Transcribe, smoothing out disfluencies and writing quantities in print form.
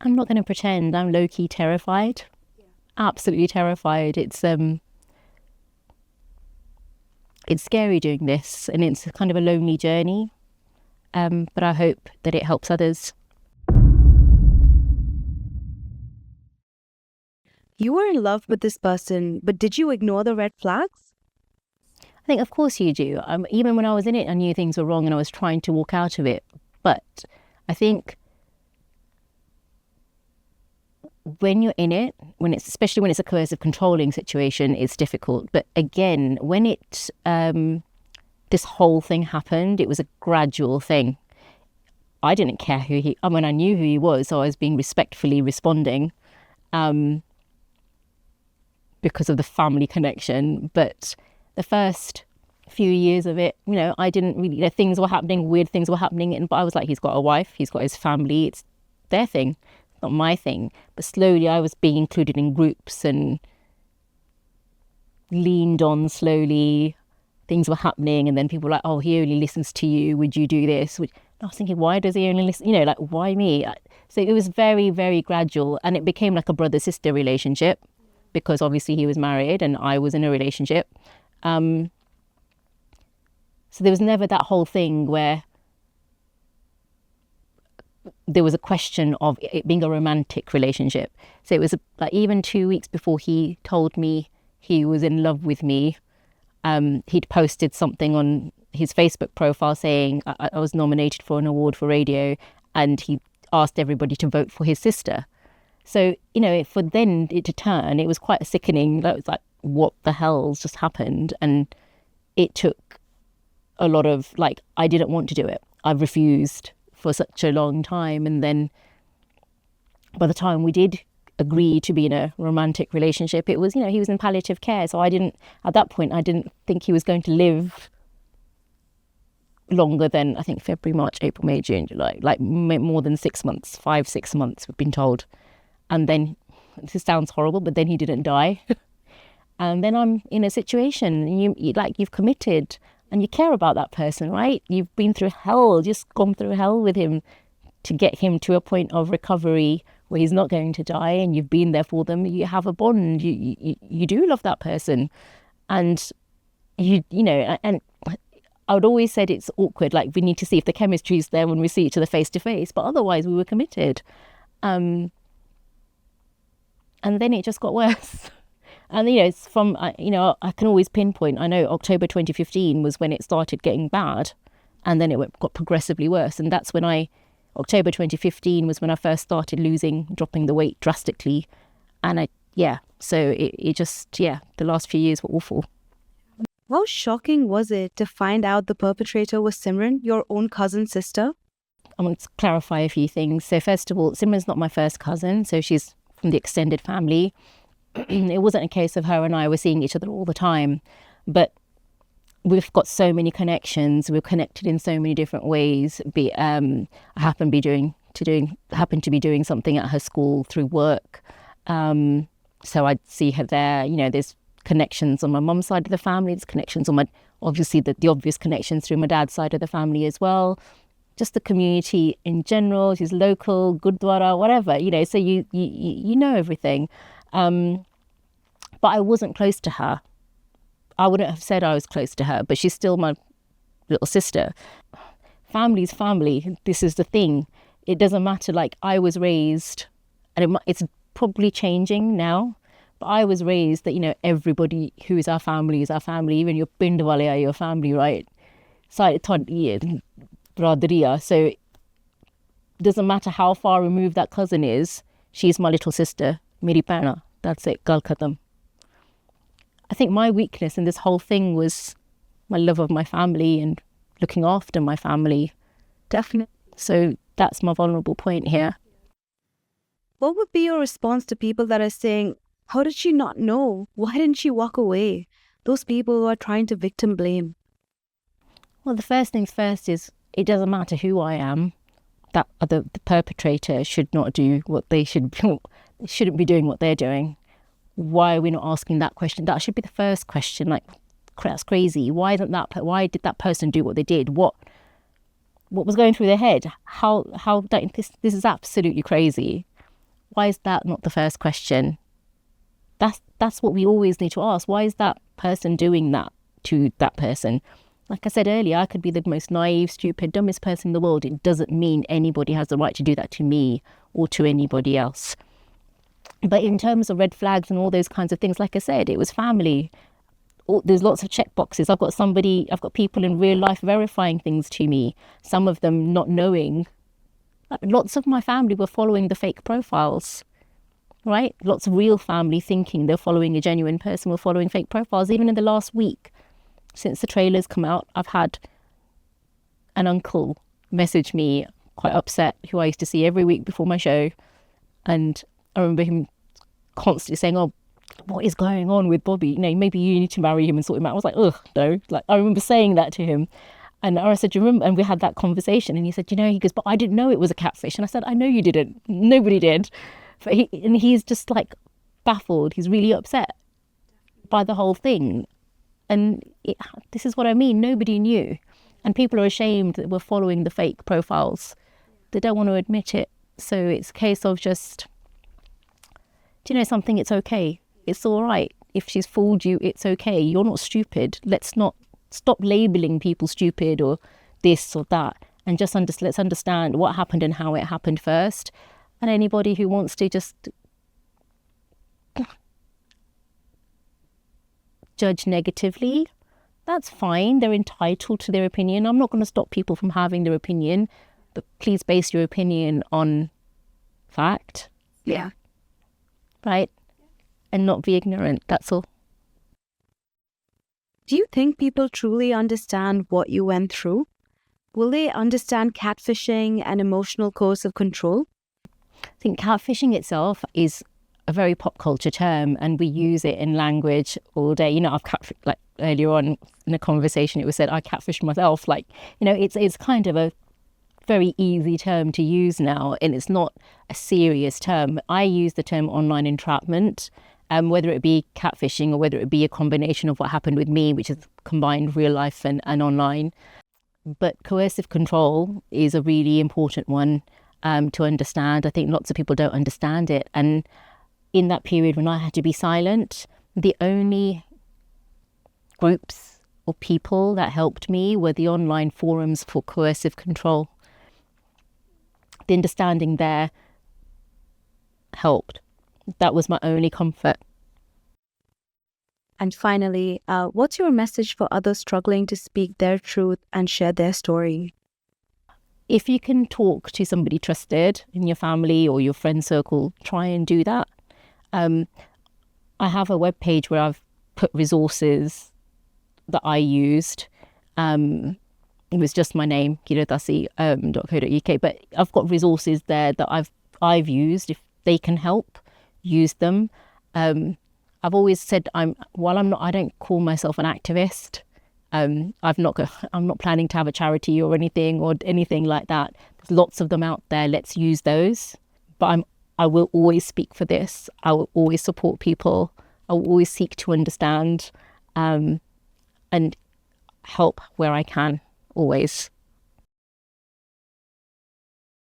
I'm not going to pretend. I'm low-key terrified. Absolutely terrified. It's scary doing this, and it's kind of a lonely journey. But I hope that it helps others. You were in love with this person, but did you ignore the red flags? I think, of course you do. Even when I was in it, I knew things were wrong and I was trying to walk out of it. But I think when you're in it, especially when it's a coercive controlling situation, it's difficult. But again, when this whole thing happened, it was a gradual thing. I didn't care I knew who he was, so I was being respectfully responding because of the family connection. But the first few years of it, I didn't really, things were happening, weird things were happening. But I was like, he's got a wife, he's got his family, it's their thing, not my thing. But slowly I was being included in groups and leaned on slowly. Things were happening, and then people were like, oh, he only listens to you, would you do this? I was thinking, why does he only listen? Why me? So it was very, very gradual, and it became like a brother-sister relationship because obviously he was married and I was in a relationship. So there was never that whole thing where there was a question of it being a romantic relationship. So it was like even 2 weeks before he told me he was in love with me, he'd posted something on his Facebook profile saying I was nominated for an award for radio, and he asked everybody to vote for his sister. So, for then it to turn, it was quite sickening. That was like, what the hell's just happened? And it took a lot of, I didn't want to do it. I refused for such a long time. And then by the time we did agree to be in a romantic relationship, it was, he was in palliative care. So at that point, I didn't think he was going to live longer than, I think, February, March, April, May, June, July, more than 6 months, 5-6 months, we've been told. And then, this sounds horrible, but then he didn't die. And then I'm in a situation, you've committed and you care about that person, right? You've been through hell, just gone through hell with him to get him to a point of recovery where he's not going to die, and you've been there for them. You have a bond. You do love that person, and and I would always said it's awkward. We need to see if the chemistry is there when we see each other face to face, but otherwise we were committed. And then it just got worse. And, it's from, I can always pinpoint, I know October 2015 was when it started getting bad, and then it got progressively worse. And that's when October 2015 was when I first started dropping the weight drastically. And so it just, the last few years were awful. How shocking was it to find out the perpetrator was Simran, your own cousin sister? I want to clarify a few things. So first of all, Simran's not my first cousin, so she's from the extended family. It wasn't a case of her and I were seeing each other all the time, but we've got so many connections. We're connected in so many different ways. I happen to be doing something at her school through work, so I'd see her there. There's connections on my mum's side of the family. There's connections on obviously the obvious connections through my dad's side of the family as well. Just the community in general. She's local, Gurdwara, whatever. So you know everything. But I wasn't close to her. I wouldn't have said I was close to her, but she's still my little sister. Family's family. This is the thing. It doesn't matter. I was raised, and it's probably changing now, but I was raised that, everybody who is our family is our family. Even your pindwale are your family, right? So it doesn't matter how far removed that cousin is. She's my little sister. Meri Pana. That's it. Gal khatam. I think my weakness in this whole thing was my love of my family and looking after my family. Definitely. So that's my vulnerable point here. What would be your response to people that are saying, how did she not know? Why didn't she walk away? Those people who are trying to victim blame. Well, the first things first is it doesn't matter who I am. That the perpetrator should not do what they shouldn't be doing what they're doing. Why are we not asking that question? That should be the first question. That's crazy. Why did that person do what they did? What was going through their head? This is absolutely crazy. why is that not the first question? That's what we always need to ask. Why is that person doing that to that person? Like I said earlier, I could be the most naive, stupid, dumbest person in the world. It doesn't mean anybody has the right to do that to me or to anybody else. But in terms of red flags and all those kinds of things, like I said, it was family. There's lots of check boxes. I've got people in real life verifying things to me, some of them not knowing. Lots of my family were following the fake profiles, right? Lots of real family thinking they're following a genuine person were following fake profiles. Even in the last week, since the trailers come out, I've had an uncle message me, quite upset, who I used to see every week before my show. And I remember him constantly saying, oh, what is going on with Bobby? You know, maybe you need to marry him and sort him out. I was like, ugh, no. Like, I remember saying that to him. And I said, do you remember? And we had that conversation. And he said, he goes, but I didn't know it was a catfish. And I said, I know you didn't. Nobody did. But he's just like baffled. He's really upset by the whole thing. And this is what I mean. Nobody knew. And people are ashamed that we're following the fake profiles. They don't want to admit it. So it's a case of just, do you know something? It's okay. It's all right. If she's fooled you, it's okay. You're not stupid. Let's not stop labeling people stupid or this or that. And just let's understand what happened and how it happened first. And anybody who wants to just judge negatively, that's fine. They're entitled to their opinion. I'm not going to stop people from having their opinion, but please base your opinion on fact. Yeah. Right? And not be ignorant. That's all. Do you think people truly understand what you went through? Will they understand catfishing and emotional coercive control? I think catfishing itself is a very pop culture term, and we use it in language all day. I've like earlier on in a conversation, it was said I catfished myself. Like, it's kind of a very easy term to use now, and it's not a serious term. I use the term online entrapment, whether it be catfishing or whether it be a combination of what happened with me, which is combined real life and online. But coercive control is a really important one to understand. I think lots of people don't understand it. And in that period when I had to be silent, the only groups or people that helped me were the online forums for coercive control. The understanding there helped. That was my only comfort. And finally, what's your message for others struggling to speak their truth and share their story? If you can talk to somebody trusted in your family or your friend circle, try and do that. I have a webpage where I've put resources that I used. It was just my name, kiratasi.co.uk, but I've got resources there that I've used. If they can help, use them. I've always said I don't call myself an activist. I'm not planning to have a charity or anything like that. There's lots of them out there. Let's use those. But I will always speak for this. I will always support people. I will always seek to understand and help where I can, always.